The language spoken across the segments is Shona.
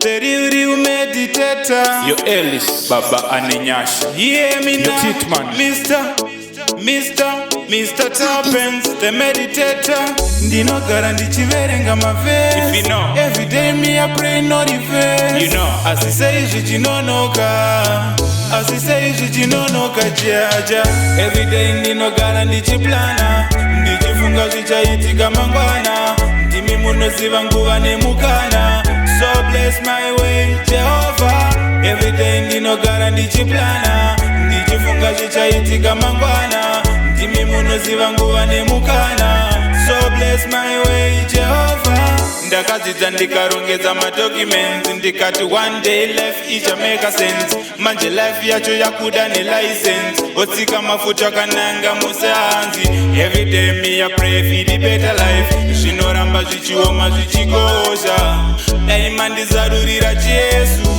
the real meditator. Yo Ellis, Baba Anenyasha. Yeah, me Yo now, Titman. Mr. Tuppence, the meditator. Ndinogara ndichiverenga mavesi. If you know, every day me I pray no reverse. you know. Asisei zvichinonoka, asisei zvichinonoka jaja. Every day ndinogara ndichiplana, ndichifunga zvichaitika mangwana. Ndimi munoziva nguva nemukana. So bless my way, Jehovah. Every day ndinogara ndichiplana, ndichifunga zvichaitika mangwana. Ndimi munoziva nguva nemukana. So bless my way, Jehovah. Ndakadzidza ndikarongedza madocuments, ndikati one day life icha make sense. Manje life yacho yakuda nelicense, otsika mafuta kananga musehanzi. Every day me I pray for the better life. Zvinoramba zvichioma zvichikosha. Daima ndizarurira Jesu,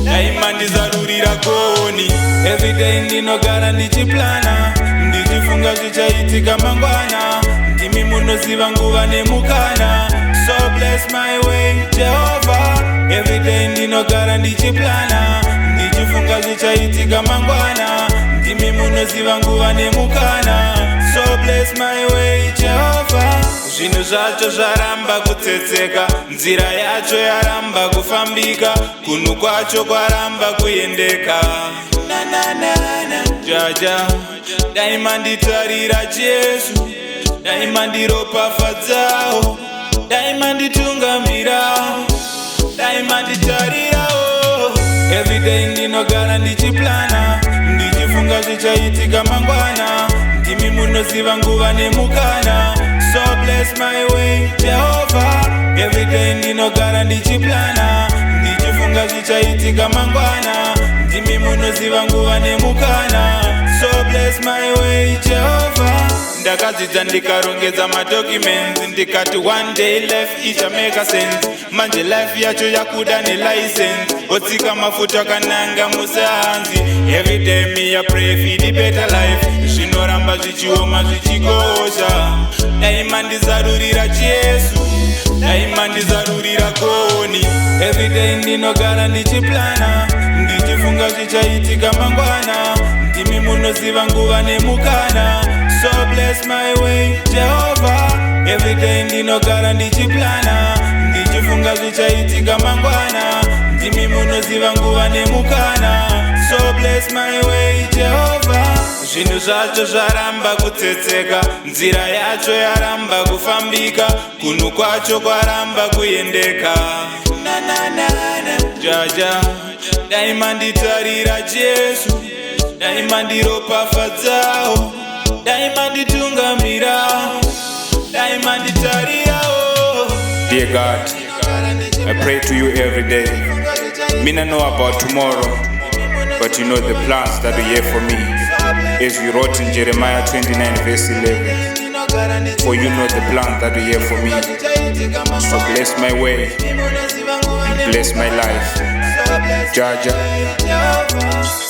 daima ndizarurira koni. Every day ndinogara ndichiplana, ndichifunga zvichaitika mangwana. Ndimi munoziva nguva nemukana. So bless my way, Jehovah. Every day ndinogara ndichiplana, ndichifunga zvichaitika mangwana. Ndimi munoziva nguva nemukana. So bless my way, Jehovah. Zvinhu zvacho zvaramba kutsetseka, nzira yacho yaramba kufambika, kunhu kwacho kwaramba kuendeka. Jaja, daima nditarira Jesu, daima ndiropafadzawo, daima nditungamirawo, daima nditarirawo. Every day ndinogara ndichiplana, ndichifunga zvichaitika mangwana. Ndimi munoziva nguva nemukana. So bless my way, Jehovah. Every day ndinogara ndichiplana, ndichifunga zvichaitika mangwana. Ndimi munoziva nguva nemukana. So bless my way, Jehovah. Ndakadzidza ndikarongedza madocuments, ndikati one day life icha make sense. Manje life yacho yakuda nelicense, otsika mafuta kananga musehanzi. Every day me I pray for the better life. Zvinoramba zvichioma zvichikosha. Daima ndizarurira Jesu, daima ndizarurira koni. Every day ndinogara ndichiplana, ndichifunga zvichaitika mangwana. Ndimi munoziva nguva nemukana. So bless my way, Jehovah. Every day ndinogara ndichiplana, ndichifunga zvichaitika mangwana. Ndimi munoziva nguva nemukana. So bless my way, Jehovah. Zvinhu zvacho zvaramba kutsetseka, nzira yacho yaramba kufambika, kunhu kwacho kwaramba kuendeka. Jaja, daima nditarira Jesu, daima ndiropafadzawo, daima nditungamirawo, daima nditarirawo. Dear God, I pray to you every day. Me not know about tomorrow, but you know the plans that you have for me. As you wrote in Jeremiah 29 verse 11, for you know the plan that you have for me. So bless my way and bless my life. Jaja.